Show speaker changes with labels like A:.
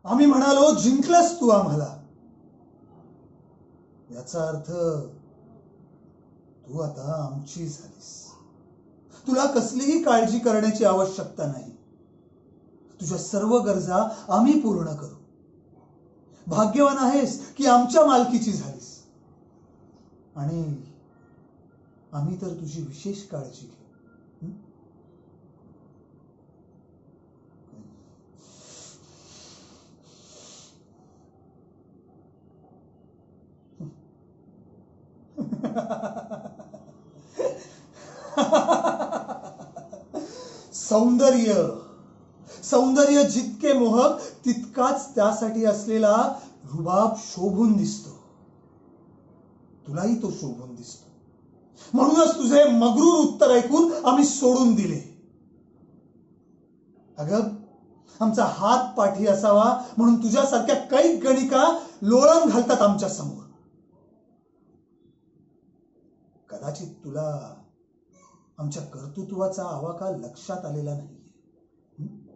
A: आम्ही म्हणालो जिंकलंस तू आम्हाला, याचा अर्थ तू आता आमची झालीस. तुला कसलीही काळजी करण्याची आवश्यकता नाही. तुझ्या सर्व गरजा आम्ही पूर्ण करू. भाग्यवान आहेस की आमच्या मालकीची झालीस. आणि आम्ही तर तुझी विशेष काळजी घेऊ. सौंदर्य सौंदर्य जितके मोहक तितकाच त्यासाठी असलेला रुबाब शोभून दिसतो. तुलाही तो शोभून दिसतो. म्हणूनच तुझे मगरूर उत्तर ऐकून आम्ही सोडून दिले. अगं, आमचा हात पाठी असावा म्हणून तुझ्यासारख्या कैक गणिका लोळण घालतात आमच्या समोर. कदाचित तुला आमच्या कर्तृत्वाचा आवाका लक्षात आलेला नाहीये.